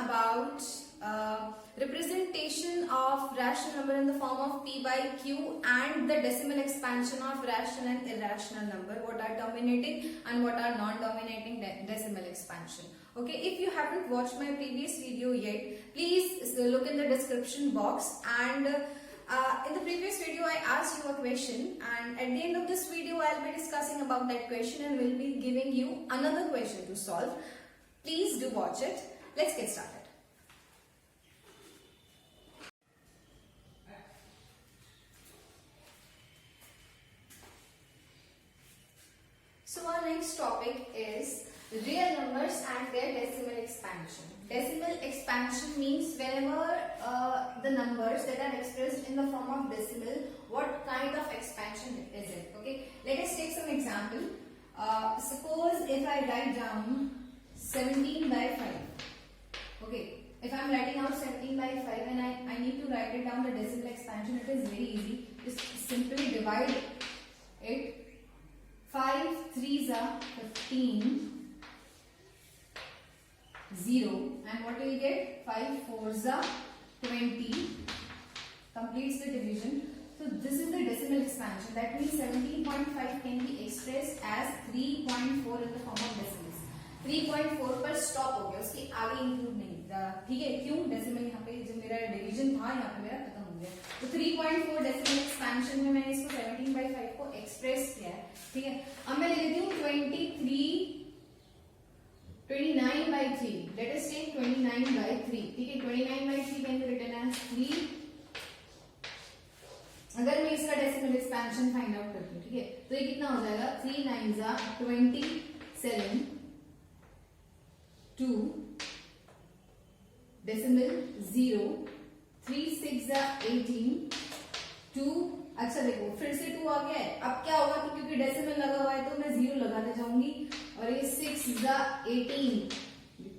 about representation of rational number in the form of p by q and the decimal expansion of rational and irrational number. What are terminating and what are non-terminating decimal expansion. Okay, if you haven't watched my previous video yet, please look in the description box, and in the previous video I asked you a question, and at the end of this video I'll be discussing about that question and will be giving you another question to solve. Please do watch it. Let's get started. So our next topic is real numbers and their decimal expansion. Decimal expansion means whenever the numbers that are expressed in the form of decimal, what kind of expansion is it? Okay, let us take some example. Suppose if I write down 17 by 5. Okay, if I am writing out 17 by 5 and I need to write it down the decimal expansion, it is very easy. Just simply divide it. 5 3s are 15, 0, and what will you get? 5 4s are 20, completes the division. So this is the decimal expansion. That means 17.5 can be expressed as 3.4 in the form of decimals. 3.4 पर stop हो गया, उसके आगे include नहीं, ठीक है? क्यों? Decimal यहाँ पे जो मेरा डिवीजन था यहाँ पे मेरा खत्म हो गया, तो 3.4 डेसिमल एक्सपेंशन में मैंने इसको 17 by 5 को एक्सप्रेस किया है, ठीक है? अब मैं लिख देती हूँ 29 by 3. Let us take 29 by 3. ठीक है? 29 by 3 can be written as 3. अगर मैं इसका डेसिमल एक्सपेंशन फाइंड आउट करती हूँ, ठीक है, तो ये कितना हो जाएगा? 3 9s are 27, 2 decimal 0, 3 6s are 18, 2. अच्छा देखो, फिर से 2 आ गया है. अब क्या होगा कि क्योंकि डेसिमल लगा हुआ है तो मैं 0 लगाते जाऊंगी, और ये 6s are 18,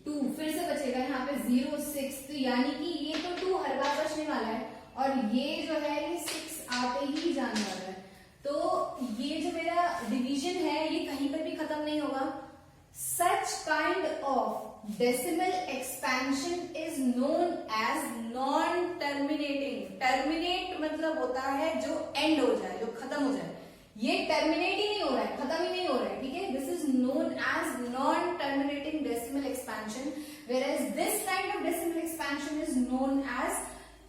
2 फिर से बचेगा यहाँ पे 0 6, तो यानी कि ये तो 2 हर बार बचने वाला है, और ये जो है ये 6 आते ही जाने वाला है. तो ये जो मेरा डिवीजन है ये कहीं पर भी खत्म नहीं होगा. Such kind of decimal expansion is known as non-terminating. Terminate मतलब होता है जो end हो जाए, जो खत्म हो जाए. ये terminate ही नहीं हो रहा है, खत्म ही नहीं हो रहा है, ठीक है? This is known as non-terminating decimal expansion, whereas this kind of decimal expansion is known as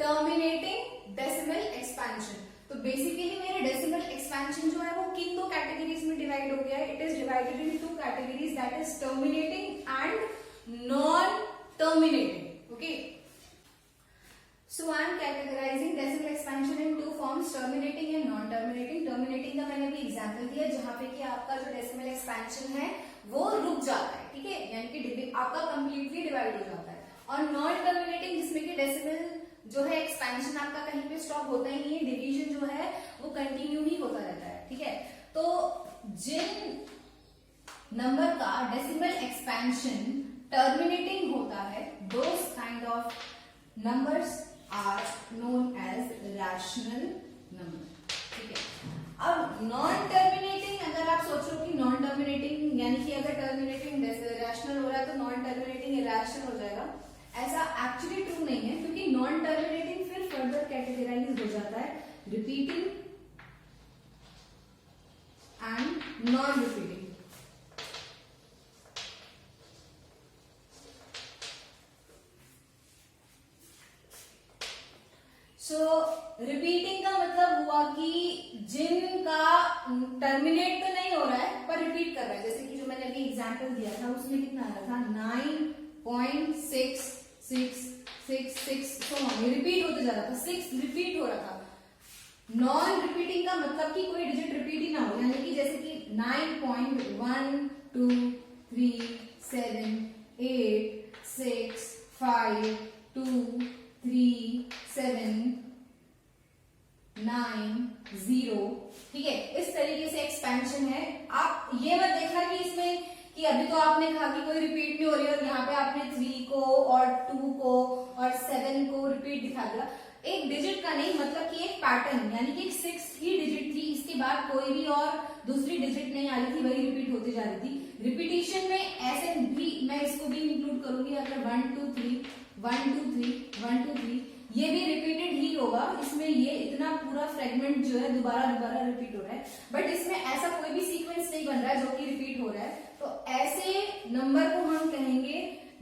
terminating decimal expansion. तो बेसिकली मेरे डेसिमल एक्सपेंशन जो है वो किन दो कैटेगरीज में डिवाइड हो गया है? It is divided in 2 categories, that is terminating and non terminating. Okay, so I am categorising decimal expansion in 2 forms, terminating and non terminating. Terminating का मैंने अभी एग्जांपल दिया जहां पे कि आपका जो डेसिमल एक्सपेंशन है वो रुक जाता है, ठीक है, यानी कि आपका कंप्लीटली डिवाइड हो जाता है. और नॉन टर्मिनेटिंग जिसमें कि डेसिमल जो है एक्सपेंशन आपका कहीं पे स्टॉप होता ही नहीं है, डिवीजन जो है वो कंटिन्यू ही होता रहता है, ठीक है? तो जिन नंबर का डेसिमल एक्सपेंशन टर्मिनेटिंग होता है, those kind of numbers are known as rational number, ठीक है? अब नॉन टर्मिनेटिंग, अगर आप सोचो कि नॉन टर्मिनेटिंग यानी कि अगर टर्मिनेटिंग रैशनल हो रहा है तो नॉन टर्मिनेटिंग इरैशनल हो जाएगा, ऐसा एक्चुअली ट्रू नहीं है, क्योंकि नॉन टर्मिनेटिंग फिर फर्दर कैटेगराइज हो जाता है repeating and non repeating. So repeating का मतलब हुआ कि जिनका टर्मिनेट तो नहीं हो रहा है पर रिपीट कर रहा है, जैसे कि जो मैंने अभी एग्जांपल दिया था उसमें कितना आ रहा था 9.6 6 रिपीट होते जा रहा था, 6 रिपीट हो रहा था. नॉन रिपीटिंग का मतलब कि कोई डिजिट रिपीट ही ना हो, यानी कि जैसे कि 9.1 2 3 7 8 6 5 2 3 7 9 0, ठीक है? इस तरीके से एक्सपेंशन है. आप ये मत देखना कि इसमें कि अभी तो आपने कहा कि कोई रिपीट नहीं हो रही है और यहाँ पे आपने 3 को और 2 को और 7 को रिपीट दिखा दिया. एक डिजिट का नहीं, मतलब कि एक पैटर्न, यानी कि 6 ही डिजिट थी, इसके बाद कोई भी और दूसरी डिजिट नहीं आ रही थी, वही रिपीट होती जा रही थी. रिपीटिशन में ऐसे भी मैं इसको भी इंक्लूड करूंगी, अगर 1 2 3 1 2 3 1 2 3 ये भी रिपीटेड ही होगा, इसमें ये इतना पूरा फ्रेगमेंट जो है दोबारा दोबारा रिपीट हो रहा है, बट इसमें ऐसा कोई भी सीक्वेंस नहीं बन रहा है जो कि रिपीट हो रहा है। तो ऐसे नंबर को हम कहेंगे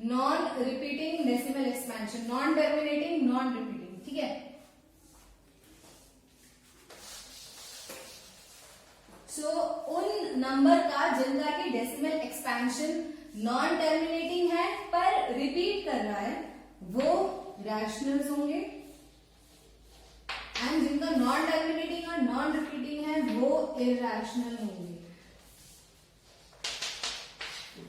non repeating decimal expansion, non terminating, non repeating, ठीक है। सो उन नंबर का जिनका की डेसिमल एक्सपेंशन नॉन टर्मिनेटिंग है पर रिपीट कर रहा है वो रैशनल्स होंगे, एंड जिनका नॉन टर्मिनेटिंग और नॉन रिपीटिंग है वो इरैशनल होंगे।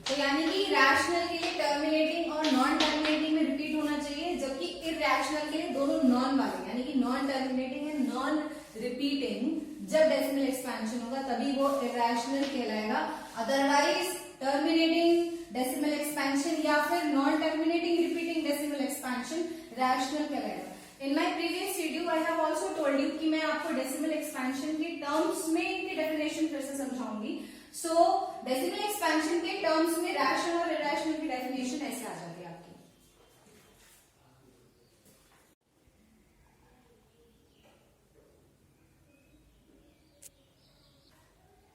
तो यानी कि रैशनल के लिए टर्मिनेटिंग और नॉन टर्मिनेटिंग में रिपीट होना चाहिए, जबकि इरैशनल के लिए दोनों नॉन वाले यानी कि non terminating and non repeating जब डेसिमल एक्सपेंशन होगा तभी वो इरैशनल कहलाएगा। अदरवाइज टर्मिनेटिंग डेसिमल एक्सपेंशन या फिर non terminating repeating decimal expansion rational कहलाएगा। In my previous video I have also told you कि मैं आपको डेसिमल एक्सपेंशन के टर्म्स में इनकी डेफिनेशन फिर से समझाऊंगी। सो डेसिमल एक्सपेंशन के टर्म्स में रैशनल और इरैशनल की डेफिनेशन ऐसे आ जाती है आपकी।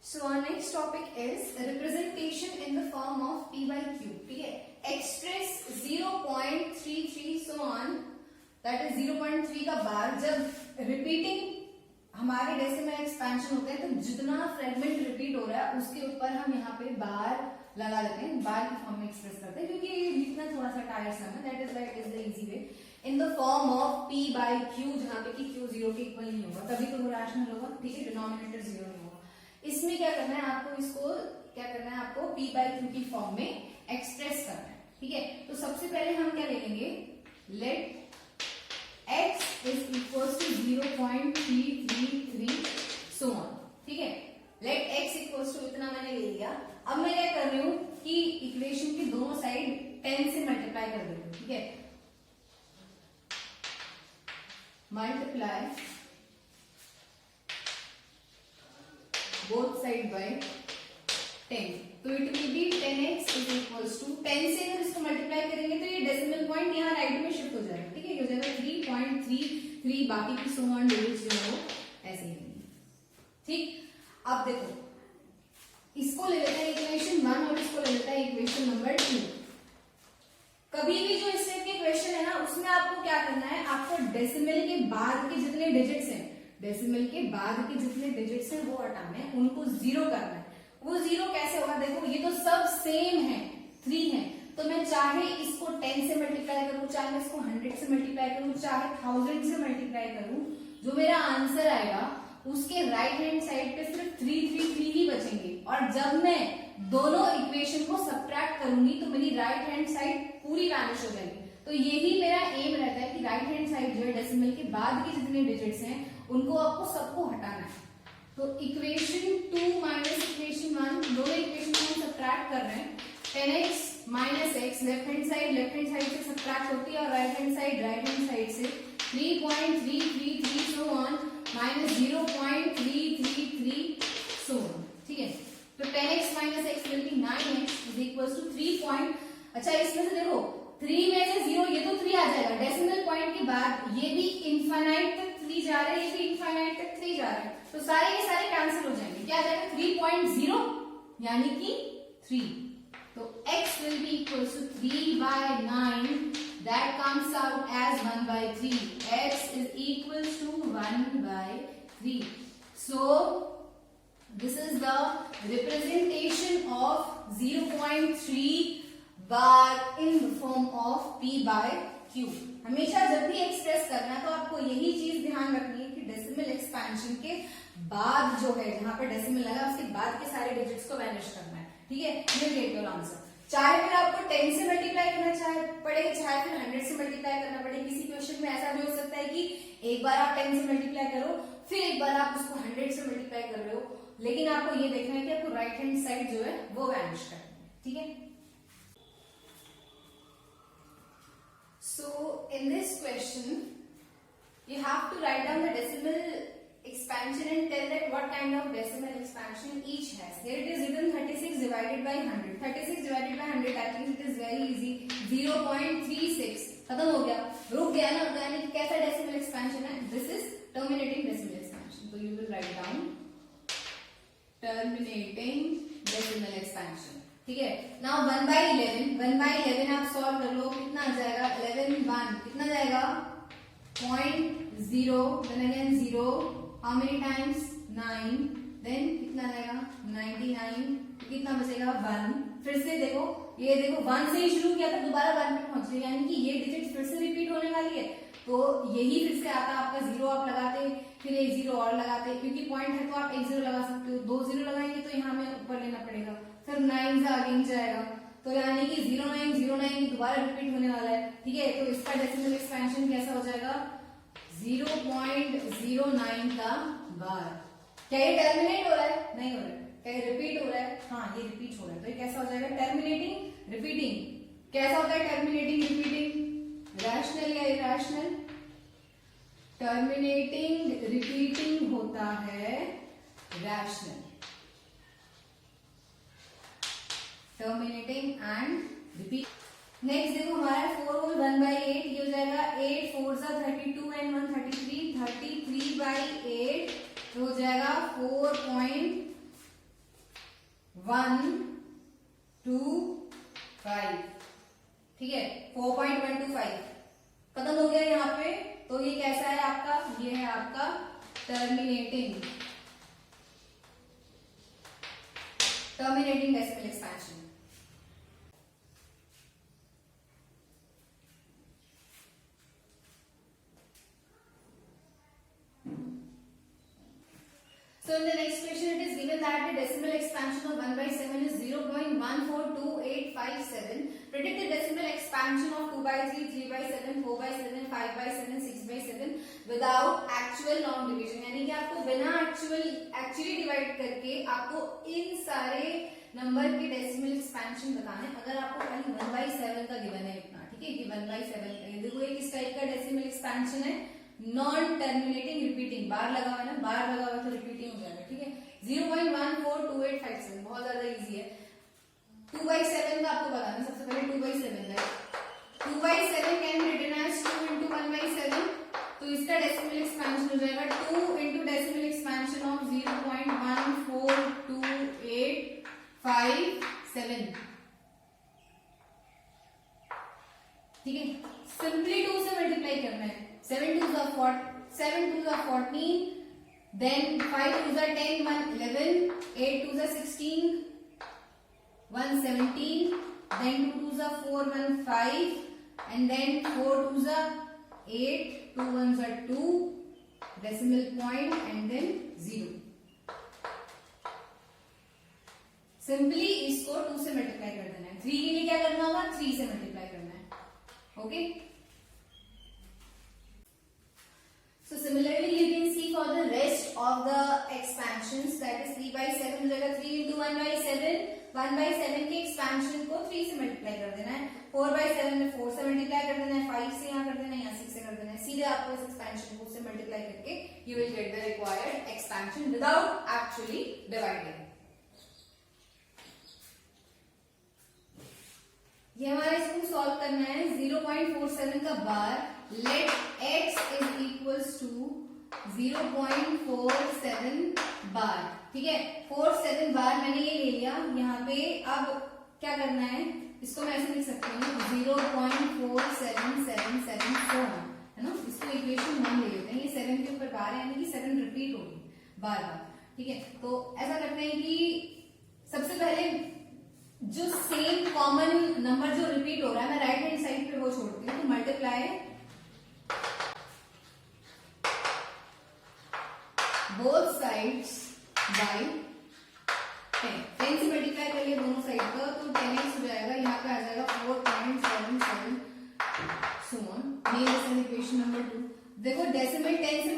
So our next topic is representation in the form of p by q, ठीक है। Express 0.33 so on, that is 0.3 का बार जब रिपीटिंग हमारे डेसिमल एक्सपेंशन होते हैं तो जितना फ्रेगमेंट रिपीट हो रहा है उसके ऊपर हम यहाँ पे बार लगा देते हैं, बार की फॉर्म में एक्सप्रेस करते हैं क्योंकि लिखना थोड़ा सा टायरसम है, that is like is the easy way. In the form of p by q जहाँ पे कि q 0 के इक्वल नहीं होगा तभी तो वो रैशनल होगा, ठीक है, डिनोमिनेटर 0 नहीं होगा। इसमें क्या करना है आपको, इसको क्या करना है आपको p by q की फॉर्म में एक्सप्रेस करना है, ठीक है। तो सबसे पहले हम क्या ले लेंगे, let x is equal to 0.333 so on, ठीक है। लेट x इक्वल टू इतना मैंने ले लिया। अब मैं क्या कर रही हूं कि इक्वेशन की दोनों साइड 10 से मल्टीप्लाई कर देती हूँ, ठीक है। मल्टीप्लाई both side by 10, तो it will be 10x is equals to 10 से अगर इसको मल्टीप्लाई करेंगे तो ये डेसिमल पॉइंट यहाँ राइट में शिफ्ट हो जाएगा, ठीक है, हो जाएगा 3.33, बाकी की सो ऑन डिजिट्स जो है वो ऐसे ही रहेंगे, ठीक। अब देखो इसको ले लेते हैं इक्वेशन 1 और इसको ले लेते हैं इक्वेशन नंबर 2। कभी भी जो इस टाइप के क्वेश्चन है ना उसमें आपको क्या करना है, आपको डेसिमल के बाद के जितने डिजिट्स हैं, डेसिमल के बाद के जितने डिजिट्स हैं वो हटाने हैं, उनको जीरो करना है। वो जीरो कैसे होगा, देखो ये तो सब सेम है, 3 है, तो मैं चाहे इसको 10 से मल्टीप्लाई करूं, चाहे मैं इसको 100 से मल्टीप्लाई करूं, चाहे 1000 से मल्टीप्लाई करूं, जो मेरा आंसर आएगा उसके राइट हैंड साइड पे सिर्फ 3 ही बचेंगे। और जब मैं दोनों इक्वेशन को सब्ट्रैक्ट करूंगी तो मेरी राइट हैंड साइड पूरी वैनिश हो जाएगी। तो यही मेरा एम रहता है कि राइट हैंड साइड जो है डेसिमल के बाद के जितने डिजिट्स हैं उनको आपको सबको हटाना है। तो इक्वेशन 2 माइनस इक्वेशन 1 दोनों इक्वेशन को हम सब्ट्रैक्ट कर रहे हैं। 10x minus x left hand side से सब्ट्रैक्ट होती है और राइट हैंड साइड से 3.333 so on minus 0.333 so on, ठीक है। तो 10x minus x will be 9x is equal to 3. अच्छा इसमें से देखो 3 में से 0 ये तो 3 आ जाएगा, डेसिमल पॉइंट के बाद ये भी इनफाइनाइट तक 3 जा रहे हैं, ये भी इनफाइनाइट तक 3 जा रहे हैं, तो सारे के सारे कैंसिल हो जाएंगे। क्या आ जाएगा 3.0 यानी कि 3। तो x will be equals to 3 by 9 that comes out as 1 by 3. x is equals to 1 by 3. So this is the representation of 0.3 bar in the form of p by q. हमेशा जब भी एक्सप्रेस करना है तो आपको यही चीज ध्यान रखनी है कि डेसिमल एक्सपेंशन के बाद जो है जहां पर डेसिमल लगा उसके बाद के सारे डिजिट्स को वैनिश करना है, ठीक है। ये गेट योर आंसर। चाहे फिर आपको 10 से मल्टीप्लाई करना पड़ेगा, चाहे फिर 100 से मल्टीप्लाई करना पड़ेगा। किसी क्वेश्चन में ऐसा भी हो सकता है कि एक बार आप 10 से मल्टीप्लाई करो फिर एक बार आप उसको 100 से मल्टीप्लाई कर रहे हो, लेकिन आपको ये देखना है कि आपको राइट हैंड साइड जो है वो वैनिश करनी है, ठीक है। So in this question you have to write down the decimal expansion and tell that what kind of decimal expansion each has. Here it is written 36 divided by 100. 36 divided by 100, that means it is very easy. 0.36 खत्म हो गया, रुक गया ना, यानी कैसा decimal expansion है? This is terminating decimal expansion. तो you will write down terminating decimal expansion. ठीक है. नाउ 1/11, 1/11 आप सॉल्व कर लो, कितना आ जाएगा? 11 1 कितना जाएगा? 0.0, then again 0, how many times? 9, then कितना जाएगा? 99, तो कितना बचेगा? 1. फिर से देखो, ये देखो 1 से ही शुरू किया था, दोबारा 1 पे पहुंच गए, यानी कि ये डिजिट फिर से रिपीट होने वाली है. तो यही फिर से आता आपका 0 आप लगाते, फिर एक 0 और लगाते, क्योंकि पॉइंट है तो आप एक 0 लगा सकते हो. 2 0 लगाएंगे तो यहाँ हमें ऊपर लेना पड़ेगा, फिर 9 से आगे जाएगा, तो यानी कि 0909 दोबारा रिपीट होने वाला है. ठीक है. तो इसका डेसिमल एक्सपेंशन कैसा हो जाएगा? 0.09 का बार. क्या ये टर्मिनेट हो रहा है? नहीं हो रहा है. क्या ये रिपीट हो रहा है? हाँ, ये रिपीट हो रहा है. तो ये कैसा हो जाएगा? Terminating repeating. कैसा होता है टर्मिनेटिंग रिपीटिंग? रैशनल या इरैशनल? टर्मिनेटिंग रिपीटिंग होता है rational. Terminating and repeat. Next देखो हमारा 4 होल 1/8, ये हो जाएगा 8 4 सा 32 एंड 1 33, 33/8 तो हो जाएगा 4.125. ठीक है. 4.125 खत्म हो गया यहाँ पे. तो ये कैसा है आपका? ये है आपका terminating decimal expansion. So in the next question it is given that the decimal expansion of 1/7 is 0.142857. Predict the decimal expansion of 2/3, 3/7, 4/7, 5/7, 6/7 without actual long division. यानी कि आपको बिना एक्चुअली डिवाइड करके आपको इन सारे नंबर के डेसिमल एक्सपेंशन बताना है. अगर आपको खाली 1/7 का गिवन है इतना, ठीक है, कि 1/7 का, देखो ये किस टाइप का डेसिमल एक्सपेंशन है? Non terminating repeating. बार लगा हुआ है ना, बार लगा हुआ है तो रिपीटिंग हो जाएगा. ठीक है. 0.142857 बहुत ज्यादा इजी है. 2/7 का आपको बताना है. सबसे पहले 2/7 है. 2/7 can be written as 2 into 1/7. तो इसका डेसिमल एक्सपेंशन हो जाएगा 2 into डेसिमल एक्सपेंशन ऑफ 0.142857. ठीक है. सिंपली 2 से मल्टीप्लाई करना है. 7 2s are 14, then 5 2s are 10, 1 11, 8 2s are 16, 1 17, then 2 2s are 4, 1 5, and then 4 2s are 8, 2 1s are 2, decimal point and then 0. Simply इसको 2 से मल्टीप्लाई कर देना है. 3 के लिए क्या करना होगा? 3 से मल्टीप्लाई करना है. Okay. So similarly you can see for the rest of the expansions, that is 3/7 हो जाएगा 3 into 1/7. 1/7 के एक्सपेंशन को 3 से मल्टीप्लाई कर देना है. 4/7 में 4 से मल्टीप्लाई कर देना है. 5 से यहाँ कर देना है, यहाँ 6 से कर देना है. सीधे आपको इस एक्सपेंशन को से मल्टीप्लाई करके you will get the required expansion without actually dividing. ये हमारा इसको सॉल्व करना है. 0.47 का bar. Let x is equals to 0.47 bar. ठीक है. 47 बार मैंने ये ले लिया यहाँ पे. अब क्या करना है? इसको मैं ऐसे लिख सकती हूँ 0.4777 है ना. इसको इक्वेशन 1 ले लेते हैं. ये 7 के ऊपर बार है, यानी कि 7 रिपीट होगी बार बार. ठीक है. तो ऐसा करते हैं कि सबसे पहले जो सेम कॉमन नंबर जो रिपीट हो रहा है मैं राइट हैंड साइड पे वो छोड़ती हूँ. तो मल्टीप्लाई बोथ साइड्स बाय 10. 10 से मल्टीप्लाई करिए दोनों साइड का तो 10x हो जाएगा. यहाँ पे आ जाएगा 4.77 सोन. ये इक्वेशन नंबर 2. देखो डेसिमल 10 से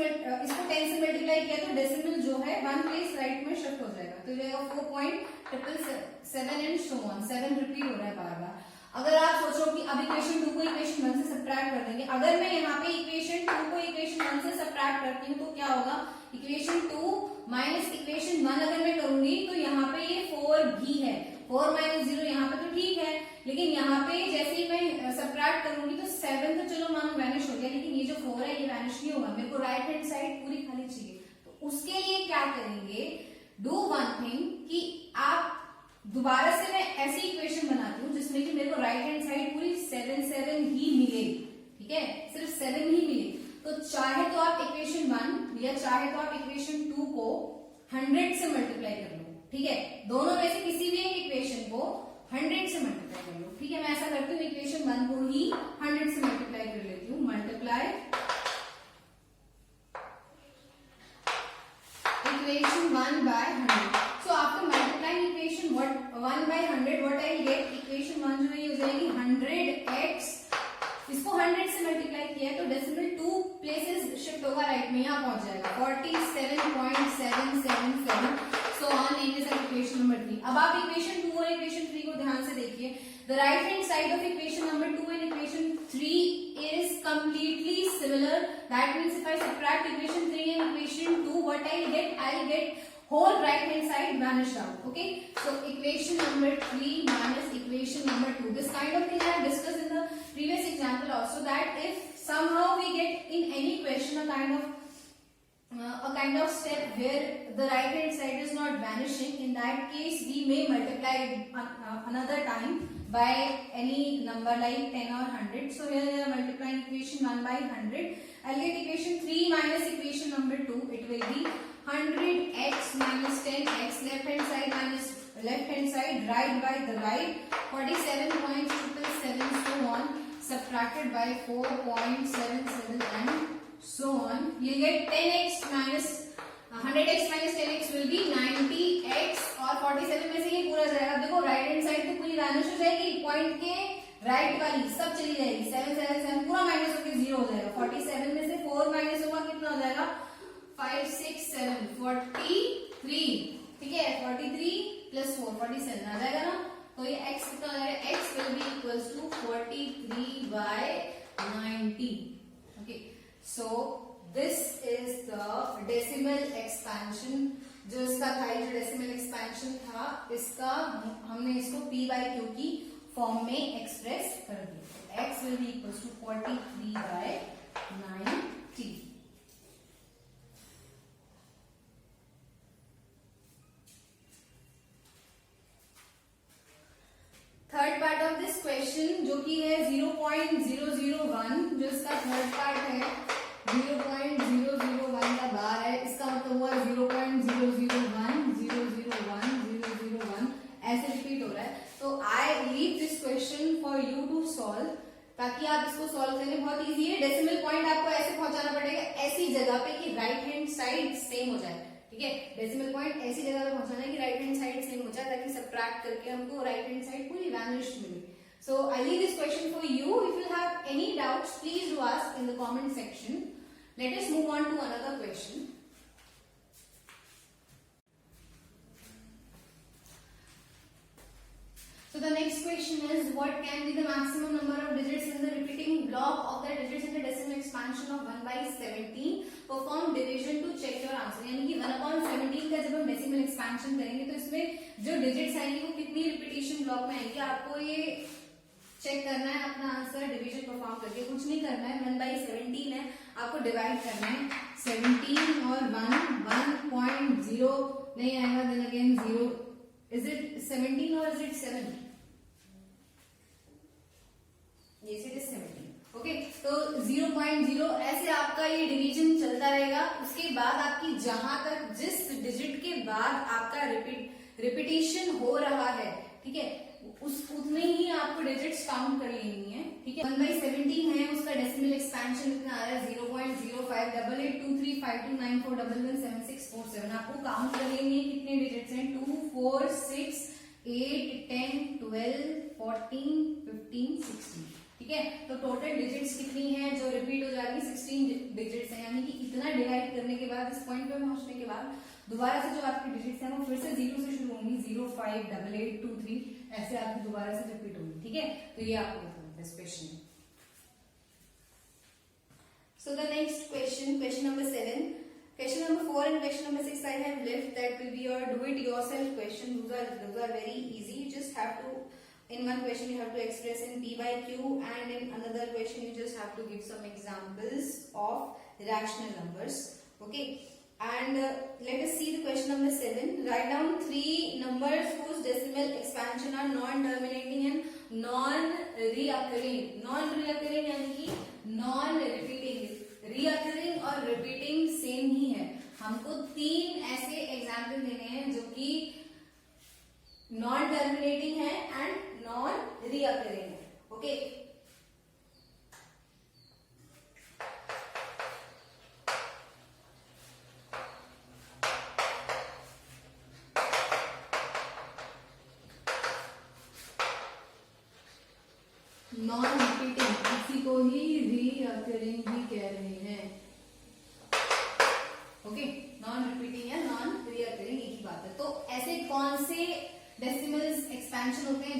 इसको 10 से मल्टीप्लाई किया तो डेसिमल जो है 1 प्लेस राइट में शिफ्ट हो जाएगा. तो जाएगा 4.777 एंड सो ऑन. 7 रिपीट हो रहा है बार बार. अगर आप सोचो कि अब इक्वेशन 2 को इक्वेशन 1 से सब्ट्रैक्ट कर देंगे। अगर मैं यहाँ पे इक्वेशन 2 को इक्वेशन 1 से सब्ट्रैक्ट करती हूँ तो क्या होगा, इक्वेशन 2 माइनस इक्वेशन 1 अगर मैं करूंगी तो यहाँ पे ये 4 भी है, 4 माइनस 0 यहाँ पे तो ठीक है, लेकिन यहाँ पे जैसे ही मैं सब्ट्रैक्ट करूंगी तो 7 तो चलो मानो वैनिश हो गया, लेकिन ये जो 4 है ये वैनिश नहीं होगा, मेरे को राइट हैंड साइड पूरी खाली चाहिए। तो उसके लिए क्या करेंगे, डू वन थिंग कि आप दोबारा से मैं ऐसी इक्वेशन बनाती हूँ जिसमें कि मेरे को राइट हैंड साइड पूरी 7 ही मिले, ठीक है, सिर्फ 7 ही मिले। तो चाहे तो आप इक्वेशन 1 या चाहे तो आप इक्वेशन 2 को 100 से मल्टीप्लाई कर लो, ठीक है, दोनों में से किसी भी एक इक्वेशन को 100 से मल्टीप्लाई कर लो, ठीक है। मैं ऐसा करती हूँ, इक्वेशन 1 को ही 100 से मल्टीप्लाई कर लेती हूँ, multiply equation 1 by 100। So after multiplying equation 1 by 100, what I will get, equation 1 जो है ये हो जाएगी 100x, इसको 100 से मल्टीप्लाई किया है तो डेसिमल 2 प्लेसेस शिफ्ट होगा राइट में, यहाँ पहुंच जाएगा 47.777, so on and is equation number 3। अब आप इक्वेशन 2 और इक्वेशन 3 को ध्यान से देखिए, the right hand side of equation number 2 and equation 3 is completely similar, that means if I subtract equation 3 and equation 2, what I'll get whole right hand side vanished out, okay. So equation number 3 minus equation number 2, this kind of thing I have discussed in the previous example also, that if somehow we get in any question a kind of step where the right hand side is not vanishing, in that case we may multiply another time by any number like 10 or 100. So here I am multiplying equation 1 by 100. I'll get equation 3 minus equation number 2. It will be 100x minus 10x, left hand side minus left hand side, right by the right, 47.777, so on, subtracted by 4.77 and so on. You get 10x minus 100x minus 10x will be 90x, और 47 में से ये पूरा जाएगा, देखो right hand side तो पूरी vanish हो जाएगी, पॉइंट के राइट वाली सब चली जाएगी, 7 पूरा माइनस होकर 0 हो जाएगा, 47 में से 4 माइनस होगा कितना हो जाएगा, 5 6 7 43, ठीक है, 43 प्लस 4 47 आ जाएगा ना, तो ये x कितना हो जाएगा, x will be equals to 43 by 90, okay. So this is the decimal expansion, जो इसका था, जो डेसिमल एक्सपेंशन था इसका, हमने इसको p by q की फॉर्म में एक्सप्रेस कर दिया, x will be equals to 43 by 90। Third part of this question जो कि है 0.001, जो इसका थर्ड पार्ट है 0.001 का बार है, इसका मतलब हुआ 0.001 001 ऐसे रिपीट हो रहा है। तो I leave this question for you to solve, ताकि आप इसको सॉल्व करें, बहुत इजी है। डेसिमल पॉइंट आपको ऐसे पहुंचाना पड़ेगा ऐसी जगह पे कि राइट हैंड साइड सेम हो जाए, ठीक है, डेसिमल पॉइंट ऐसी जगह पे पहुंचाना है कि राइट हैंड साइड सेम हो जाए, ताकि सब्ट्रैक्ट करके हमको राइट हैंड साइड पूरी वैनिश मिले। So I leave this question for you. If you have any doubts, please do ask in the comment section. Let us move on to another question. So the next question is, what can be the maximum number of digits in the repeating block of the digits in the decimal expansion of 1 by 17? Perform division to check your answer. यानी कि 1/17 का जब हम decimal expansion करेंगे तो इसमें जो digits आएंगे वो कितनी रिपीटेशन ब्लॉक में आएंगे, आपको ये चेक करना है अपना आंसर डिवीजन परफॉर्म करके, कुछ नहीं करना है। 1/17 है, आपको डिवाइड करना है, 17 और 1.0 नहीं आएगा, देन अगेन 0, इज इट 17 और is it 7? Yes, it is 17, okay. तो 0.0 ऐसे आपका ये डिवीजन चलता रहेगा। उसके बाद आपकी जहां तक जिस डिजिट के बाद आपका रिपीटेशन हो रहा है, ठीक है, उतने ही आपको डिजिट्स काउंट कर लेनी है, ठीक है। 1/17 है, उसका डेसिमल एक्सपेंशन इतना आ रहा है 0.0588235294117647। आपको काउंट कर लेनी है कितने डिजिट्स हैं, 2 4 6 8 10 12 14 15 16, ठीक है। तो टोटल डिजिट्स कितनी है जो रिपीट हो जाएगी, 16 डिजिट्स है, यानी कि इतना डिवाइड करने के बाद, इस पॉइंट पे पहुंचने के बाद दोबारा से जो आपकी डिजिट्स हैं वो फिर से 0 से शुरू होंगी, 0 5 8 8 2 3 ऐसे आपकी दोबारा से रिपीट होंगी, ठीक है। तो ये आपको इस क्वेश्चन में So the next question, question number 7. Question number 4 and question number 6 I have left. That will be your do-it-yourself question. Those are very easy. You just have to, in one question you have to express in P by Q, and in another question you just have to give some examples of rational numbers. Okay. And let us see the question number 7. Write down 3 numbers whose decimal expansion are non-terminating and non-reoccurring. Non-reoccurring यानी कि non-repeating. Reoccurring और repeating same ही है. हमको 3 ऐसे example देने हैं जो कि non-terminating है and non-reoccurring है. Okay. नॉन रिपीटिंग, इसी को ही रीअकरिंग भी कह रहे हैं. ओके, नॉन रिपीटिंग या नॉन रीअकरिंग एक ही बात है. तो ऐसे कौन से डेसिमल्स एक्सपेंशन होते हैं,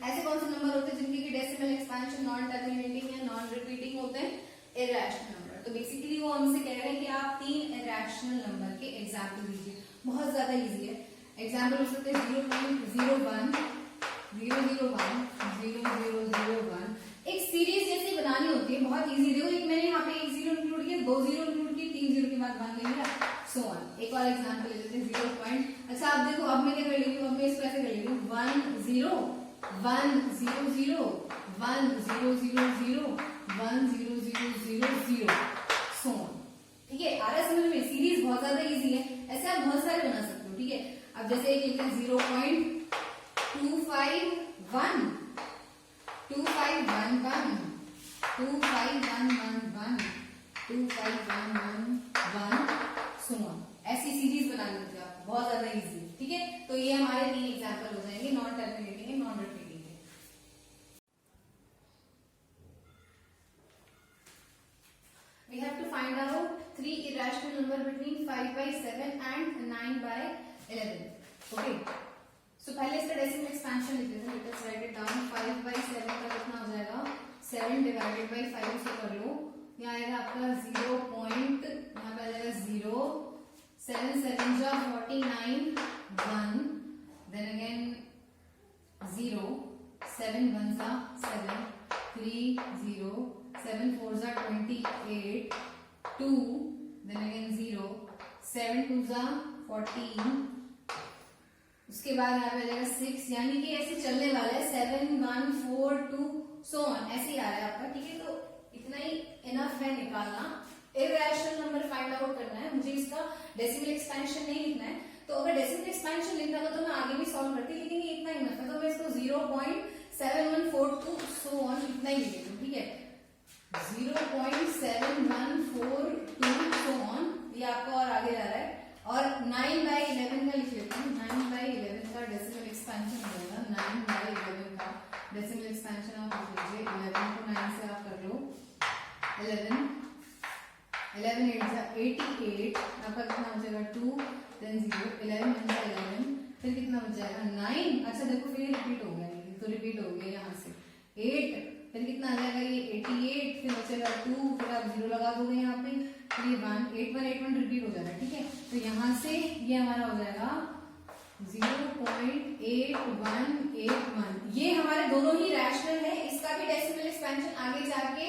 ऐसे कौन से नंबर होते हैं जिनके की डेसिमल एक्सपेंशन नॉन टर्मिनेटिंग या नॉन रिपीटिंग होते हैं? Irrational number. तो बेसिकली वो हमसे कह रहे हैं कि आप 3 इरैशनल नंबर के एग्जाम्पल दीजिए. बहुत ज्यादा इजी है. एग्जाम्पल हो सकते हैं 0.01, 001, 0001. एक सीरीज जैसे बनानी होती है, बहुत इजी. देखो एक मैंने यहाँ पे एक 0 इंक्लूड किया, 2 0 इंक्लूड किया, 3 0 के बाद 1 ले लिया, सो ऑन. एक और एग्जांपल ले लेते हैं 0 पॉइंट. अच्छा आप देखो, अब मैं क्या कर लेती हूँ, अब मैं इसको ऐसे कर लेती हूँ 1 0 1 0 0 1 0 0 0 1 0 0 0 0, सो ऑन. ठीक है, आ रहा है समझ में? सीरीज बहुत ज्यादा इजी है. ऐसे आप बहुत सारे बना सकते हो. ठीक है, अब जैसे एक लिखते हैं 0.251 2511 25111 25111 सो ऑन. ऐसी सीरीज बना लीजिए आप, बहुत ज्यादा इजी. ठीक है, तो ये हमारे 3 एग्जांपल हो जाएंगे, non terminating and non repeating के. We have to find out 3 irrational number between 5 by 7 and 9 by 11. Okay. So पहले इसका डेसिमल एक्सपेंशन लिख लेते हैं. Let us right it down. 5 by 7 का कितना हो जाएगा? 7 डिवाइडेड बाई 5 से कर लो. यहाँ आएगा आपका 0 पॉइंट, यहाँ पे आ जाएगा 0, 7 7 जा 49, 1, देन अगेन 0, 7 1 जा 7, 3 0, 7 4 जा 28, 2, देन अगेन 0, 7 2 जा 14, उसके बाद यहाँ पे आ जाएगा 6. यानी कि ऐसे चलने वाला है 7 1 4 2 सो ऑन, ऐसे ही आ रहा है आपका. ठीक है, तो इतना ही इनफ है निकालना. इरैशनल नंबर फाइंड आउट करना है मुझे. इसका डेसिमल एक्सपेंशन नहीं लिखना है. तो अगर डेसिमल एक्सपेंशन लिखना था तो मैं आगे भी सॉल्व करती, लेकिन ये इतना इनफ है. तो मैं इसको 0.7142 सो ऑन इतना ही लिख देती हूँ. ठीक है, 0.7142 सो ऑन. ये आपका और आगे जा रहा है. और 9 by 11 का लिख लेते हैं. 9 by 11 का डेसिमल एक्सपेंशन हो जाएगा. 9 by 11 का डेसिमल एक्सपेंशन आप लिख लीजिए. 11 को 9 से आप कर लो. 11 8 जा 88, आपका कितना हो जाएगा 2, देन 0, 11 1 जा 11, फिर कितना बच जाएगा 9. अच्छा देखो, फिर रिपीट हो गया, ये तो रिपीट हो गया यहाँ से 8, फिर कितना आ जाएगा ये 88, फिर बचेगा 2, फिर आप 0 लगा दोगे यहाँ पे, फिर ये 1 8 1 8 1 रिपीट हो जाएगा. ठीक है, तो यहाँ से ये हमारा हो जाएगा 0.8181. ये हमारे दोनों ही रैशनल है. इसका भी डेसिमल एक्सपेंशन आगे जाके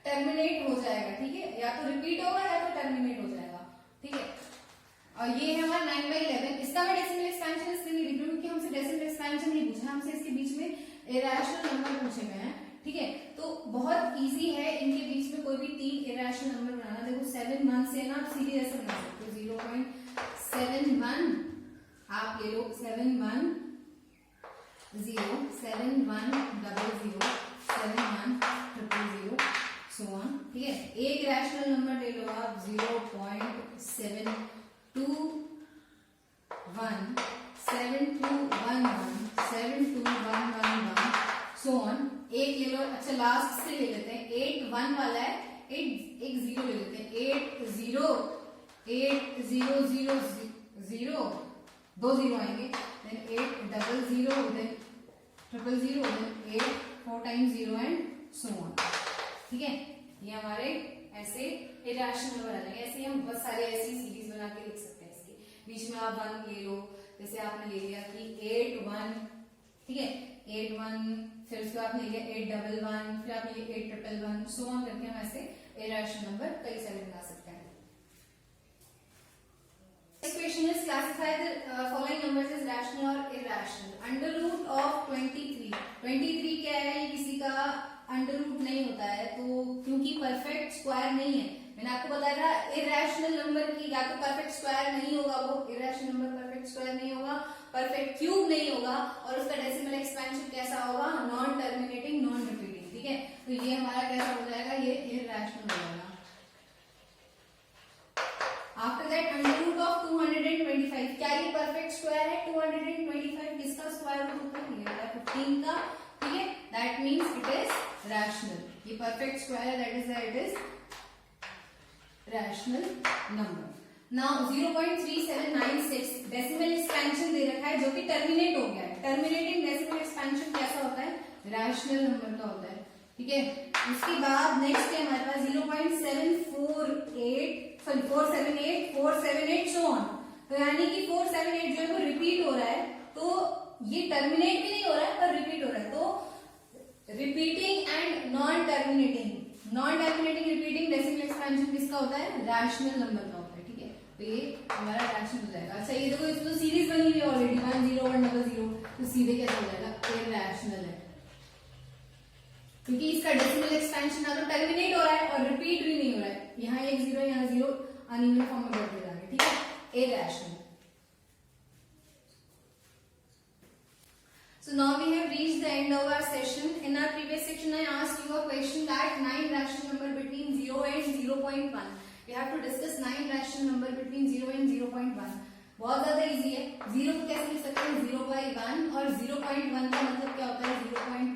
टर्मिनेट हो जाएगा. ठीक है, या तो रिपीट होगा या तो टर्मिनेट हो जाएगा. ठीक है, और ये है हमारा 9 by 11. इसका भी डेसिमल एक्सपेंशन इसलिए नहीं लिख रही हूँ क्योंकि हमसे डेसिमल एक्सपेंशन नहीं पूछा, हमसे इसके बीच में इरैशनल नंबर पूछे गए हैं. ठीक है, तो बहुत इजी है इनके बीच में कोई भी 3 इरैशनल नंबर बनाना. देखो 7 1 से ना आप सीधे ऐसे बना सकते हो. 0.71 आप ले लो, 7 1 0 7 1 0 0 7 1 0 0 सो ऑन. ठीक है, एक रैशनल नंबर ले लो आप 0.72 1 7211 72111 सो ऑन. एक ले लो. अच्छा लास्ट से ले लेते हैं. 8 1 वाला है, एक 0 ले लेते हैं. 8 0 8 0 0 0 2 0 आएंगे. Then 8 0 0 then 0 0 then 8 4 times 0 and so on. ठीक है, ये हमारे ऐसे इरेशनल नंबर आ जाएंगे। ऐसे हम बहुत सारे ऐसी सीरीज बना के लिख सकते हैं। इसके बीच में आप 1 ले लो, जैसे आपने ले लिया कि 8 1, ठीक है 8 1, फिर उसके बाद आपने लिया 8 1 1, फिर आपने लिया 8 1 1, सो ऑन करके हम ऐसे इरेशनल नंबर कई सारे बना सकते हैं। This question is classify the following numbers as rational or irrational. Under root of 23. 23 क्या है? ये किसी का अंडर रूट नहीं होता है, तो क्योंकि परफेक्ट स्क्वायर नहीं है, मैंने आपको बताया था इरेशनल नंबर की या तो परफेक्ट स्क्वायर नहीं होगा, वो इरेशनल नंबर परफेक्ट स्क्वायर नहीं होगा, परफेक्ट क्यूब नहीं होगा, और उसका डेसिमल एक्सपेंशन कैसा होगा? नॉन टर्मिनेटिंग, नॉन रिपीटिंग, ठीक है। तो ये हमारा कैसा हो जाएगा? ये इरेशनल हो जाएगा। After that under root of 225, क्या ये परफेक्ट स्क्वायर है? 225 किसका स्क्वायर रूट होता है? ये 15 का, ठीक है। That means it is rational. ये परफेक्ट स्क्वायर है, that is it is rational number. Now 0.3796 decimal expansion दे रखा है जो कि टर्मिनेट हो गया है। टर्मिनेटिंग डेसिमल एक्सपेंशन कैसा होता है? रैशनल नंबर का होता है, ठीक है। उसके बाद नेक्स्ट है हमारे पास 478 सो ऑन। तो यानी कि 478 जो है वो रिपीट हो रहा है, तो ये टर्मिनेट भी नहीं हो रहा है पर रिपीट हो रहा है। तो repeating and non terminating repeating decimal expansion किसका होता है? रैशनल नंबर का होता है, ठीक है। तो ये हमारा रैशनल हो जाएगा। अच्छा ये देखो, इसमें तो सीरीज बनी हुई है ऑलरेडी 1 0 1 0 0, तो सीधे कैसे हो जाएगा? इरैशनल है, क्योंकि इसका डेसिमल एक्सपेंशन ना तो टर्मिनेट हो रहा है और रिपीट भी नहीं हो रहा है। यहाँ एक 0 यहाँ 0 अनइवन फॉर्म में बढ़ते जा रहे हैं, ठीक है। Irrational. So now we have reached the end of our session. In our previous section, I asked you a question that 9 rational number between 0 and 0.1. We have to discuss 9 rational number between 0 and 0.1. बहुत ज्यादा easy है। 0 को कैसे लिख सकते हैं? 0/1, और 0.1 का मतलब क्या होता है? 0.1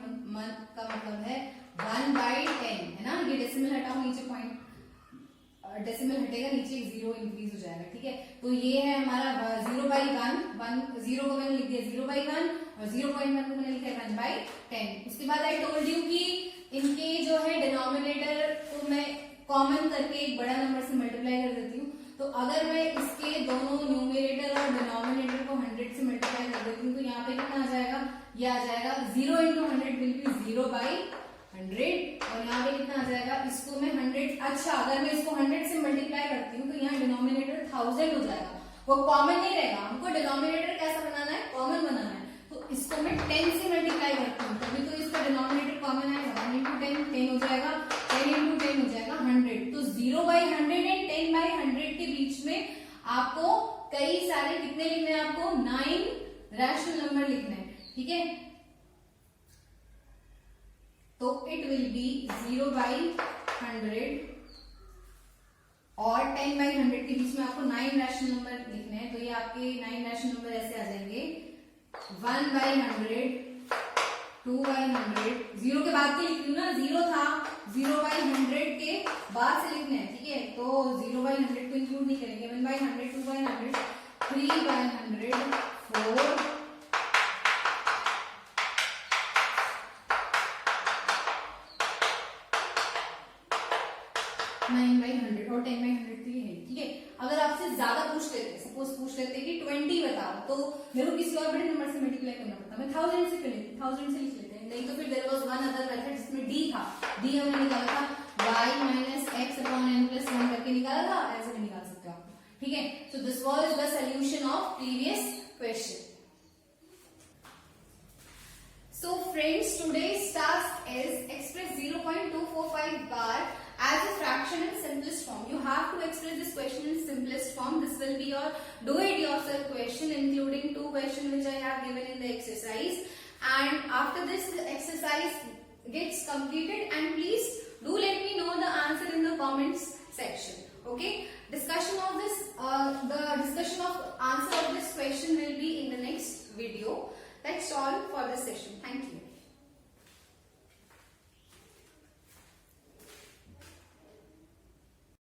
का मतलब है 1/10, है ना। ये डेसिमल हटाओ, नीचे पॉइंट डेसिमल हटेगा, नीचे 0 इंक्रीज हो जाएगा, ठीक है। तो ये है हमारा 0/1, 0 को मैंने लिख दिया 0/1 और 0.1 को मैंने लिखा 1/10। उसके बाद आई टोल्ड यू कि इनके जो है डिनोमिनेटर को मैं कॉमन करके एक बड़ा नंबर से मल्टीप्लाई कर देती हूँ। तो अगर मैं इसके दोनों न्यूमरेटर और डिनोमिनेटर को 100 से मल्टीप्लाई कर देती हूँ, तो यहाँ पे कितना आ जाएगा? ये आ जाएगा 0 × 100 विल बी 0/100, और यहाँ पे कितना आ जाएगा? इसको मैं 100, अच्छा अगर मैं इसको 100 से मल्टीप्लाई करती हूँ तो यहाँ डिनोमिनेटर 1000 हो जाएगा। वो कॉमन नहीं रहेगा, हमको डिनोमिनेटर कैसा बनाना है? कॉमन बनाना है। तो इसको मैं 10 से मल्टीप्लाई करती हूँ, तभी तो इसका डिनोमिनेटर कॉमन आएगा। 1 × 10 10 हो जाएगा, 10 × 10 हो जाएगा 100। तो 0/100 एंड 10/100 के बीच में आपको कई सारे कितने लिखने हैं? आपको 9 रैशनल नंबर लिखने हैं, ठीक है। तो इट विल बी 0/100 और 10/100 के बीच में आपको 9 रैशनल नंबर लिखने हैं। तो ये आपके 9 रैशनल नंबर ऐसे आ जाएंगे 1/100, 2/100, 0 के बाद के लिख रही हूँ ना, 0 था, 0/100 के बाद से लिखने हैं, ठीक है। तो 0/100 को इंक्लूड नहीं करेंगे। 1/100, 2/100, 3/100, 4, 9/100 और 10/100 तो ये है, ठीक है। अगर आपसे ज्यादा पूछ लेते, सपोज पूछ लेते कि 20 बताओ, तो मेरे को किसी और बड़े नंबर से मल्टीप्लाई करना पड़ता, मैं 1000 से कर लेती, 1000 से लिख लेते हैं। नहीं तो फिर there was one other method जिसमें d था, d हमने निकाला था y - x/n+1 करके निकाला था, ऐसे भी निकाल सकते हो आप, ठीक है। So this was the solution of previous question. So friends, today's task is express 0.245 bar as a fraction in simplest form. You have to express this question in simplest form. This will be your do-it-yourself question, including 2 questions which I have given in the exercise. And after this exercise gets completed, and please do let me know the answer in the comments section. Okay? Discussion of this, the discussion of answer of this question will be in the next video. That's all for this session. Thank you.